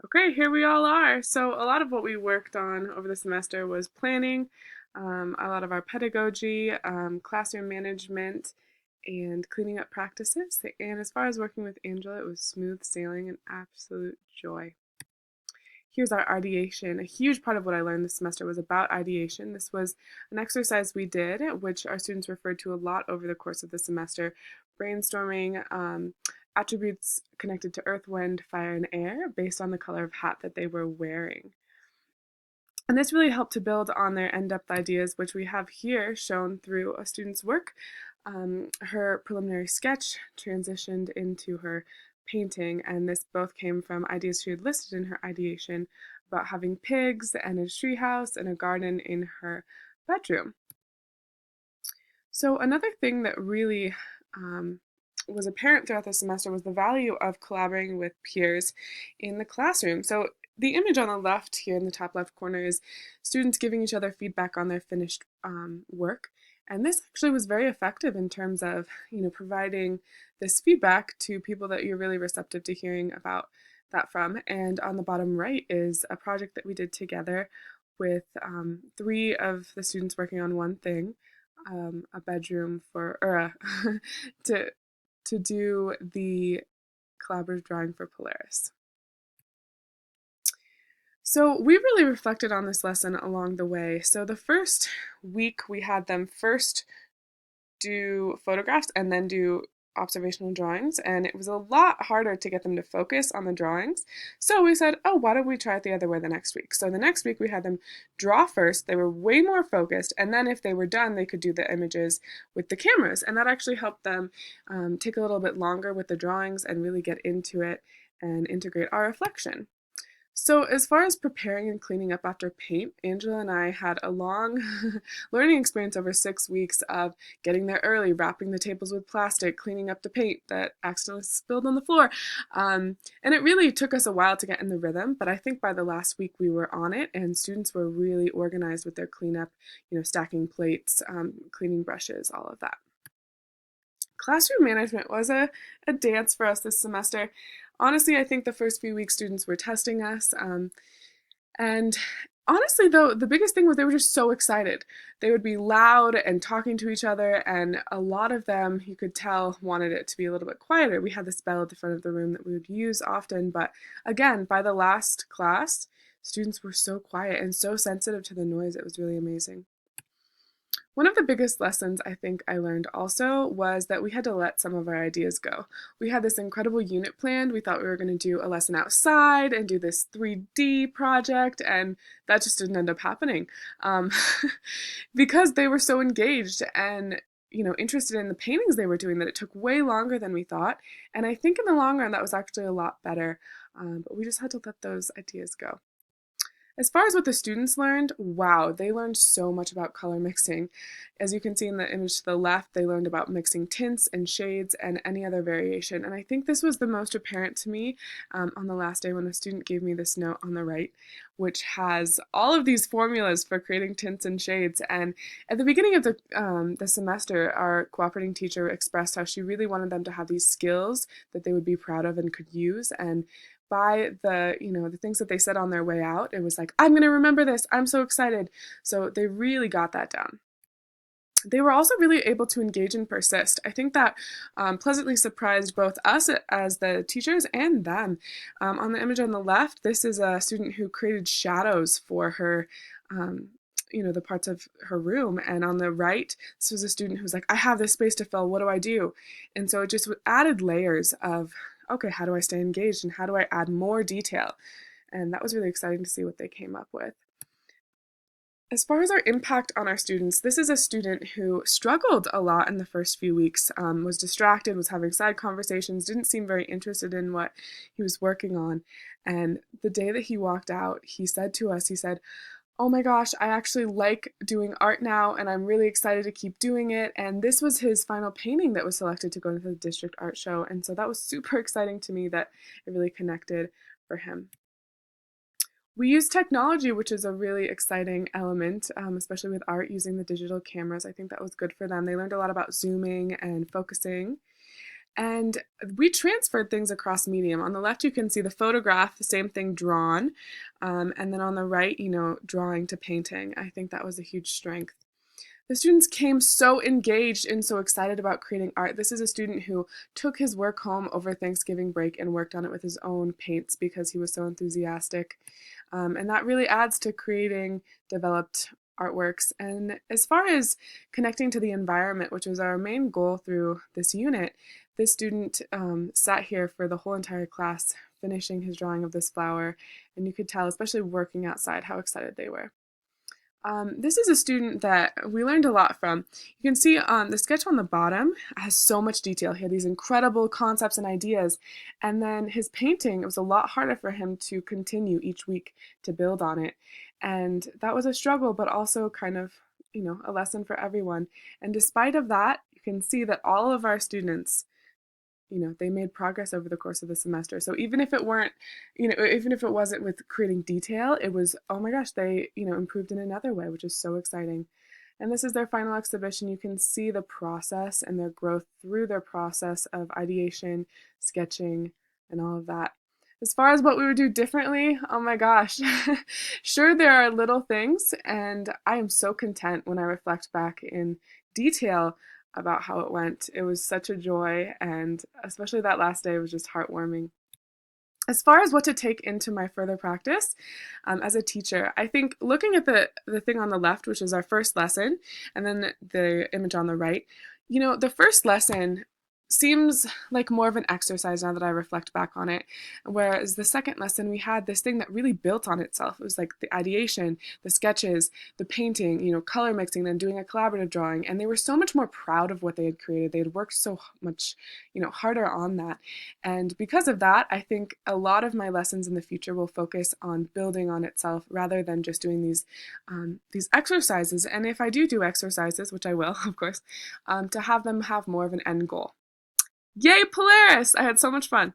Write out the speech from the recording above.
Okay, here we all are. So, a lot of what we worked on over the semester was planning, a lot of our pedagogy, classroom management, and cleaning up practices. And as far as working with Angela, it was smooth sailing and absolute joy. Here's our ideation. A huge part of what I learned this semester was about ideation. This was an exercise we did, which our students referred to a lot over the course of the semester, brainstorming attributes connected to earth, wind, fire, and air based on the color of hat that they were wearing. And this really helped to build on their in-depth ideas, which we have here shown through a student's work. Her preliminary sketch transitioned into her painting, and this both came from ideas she had listed in her ideation about having pigs and a treehouse and a garden in her bedroom. So another thing that really was apparent throughout the semester was the value of collaborating with peers in the classroom. So the image on the left here in the top left corner is students giving each other feedback on their finished work. And this actually was very effective in terms of, providing this feedback to people that you're really receptive to hearing about that from. And on the bottom right is a project that we did together with three of the students working on one thing, a bedroom for, or to do the collaborative drawing for Polaris. So we really reflected on this lesson along the way. So the first week we had them first do photographs and then do observational drawings, and it was a lot harder to get them to focus on the drawings. So we said, oh, why don't we try it the other way the next week? So the next week we had them draw first. They were way more focused, and then if they were done, they could do the images with the cameras, and that actually helped them take a little bit longer with the drawings and really get into it and integrate our reflection. So, as far as preparing and cleaning up after paint, Angela and I had a long learning experience over 6 weeks of getting there early, wrapping the tables with plastic, cleaning up the paint that accidentally spilled on the floor. And it really took us a while to get in the rhythm, but I think by the last week we were on it, and students were really organized with their cleanup, stacking plates, cleaning brushes, all of that. Classroom management was a dance for us this semester. Honestly, I think the first few weeks students were testing us. And honestly, though, the biggest thing was they were just so excited. They would be loud and talking to each other, and a lot of them, you could tell, wanted it to be a little bit quieter. We had this bell at the front of the room that we would use often, but again, by the last class, students were so quiet and so sensitive to the noise. It was really amazing. One of the biggest lessons I think I learned also was that we had to let some of our ideas go. We had this incredible unit planned. We thought we were going to do a lesson outside and do this 3D project, and that just didn't end up happening um, because they were so engaged and interested in the paintings they were doing that it took way longer than we thought. And I think in the long run that was actually a lot better, but we just had to let those ideas go. As far as what the students learned, wow, they learned so much about color mixing. As you can see in the image to the left, they learned about mixing tints and shades and any other variation. And I think this was the most apparent to me on the last day when a student gave me this note on the right, which has all of these formulas for creating tints and shades. And at the beginning of the semester, our cooperating teacher expressed how she really wanted them to have these skills that they would be proud of and could use. And by the things that they said on their way out, it was like, I'm going to remember this, I'm so excited. So they really got that down. They were also really able to engage and persist. I think that pleasantly surprised both us as the teachers and them. On the image on the left, this is a student who created shadows for her the parts of her room. And on the right, this was a student who's like, I have this space to fill, what do I do? And so it just added layers of, okay, how do I stay engaged and how do I add more detail? And that was really exciting to see what they came up with. As far as our impact on our students, this is a student who struggled a lot in the first few weeks, was distracted, was having side conversations, didn't seem very interested in what he was working on. And the day that he walked out, he said to us, he said, oh my gosh, I actually like doing art now and I'm really excited to keep doing it. And this was his final painting that was selected to go to the district art show. And so that was super exciting to me that it really connected for him. We use technology, which is a really exciting element, especially with art using the digital cameras. I think that was good for them. They learned a lot about zooming and focusing. And we transferred things across medium. On the left, you can see the photograph, the same thing drawn. And then on the right, drawing to painting. I think that was a huge strength. The students came so engaged and so excited about creating art. This is a student who took his work home over Thanksgiving break and worked on it with his own paints because he was so enthusiastic. And that really adds to creating developed artworks. And as far as connecting to the environment, which was our main goal through this unit, this student sat here for the whole entire class finishing his drawing of this flower, and you could tell, especially working outside, how excited they were. This is a student that we learned a lot from. You can see the sketch on the bottom has so much detail. He had these incredible concepts and ideas, and then his painting, it was a lot harder for him to continue each week to build on it. And that was a struggle, but also kind of, a lesson for everyone. And despite of that, you can see that all of our students, they made progress over the course of the semester. So even if it weren't, even if it wasn't with creating detail, it was, oh my gosh, they, improved in another way, which is so exciting. And this is their final exhibition. You can see the process and their growth through their process of ideation, sketching, and all of that. As far as what we would do differently, oh my gosh. Sure, there are little things, and I am so content when I reflect back in detail about how it went. It was such a joy, and especially that last day was just heartwarming. As far as what to take into my further practice as a teacher, I think looking at the thing on the left, which is our first lesson, and then the image on the right, the first lesson seems like more of an exercise now that I reflect back on it. Whereas the second lesson, we had this thing that really built on itself. It was like the ideation, the sketches, the painting, color mixing, then doing a collaborative drawing. And they were so much more proud of what they had created. They had worked so much, harder on that. And because of that, I think a lot of my lessons in the future will focus on building on itself rather than just doing these exercises. And if I do exercises, which I will, of course, to have them have more of an end goal. Yay, Polaris! I had so much fun.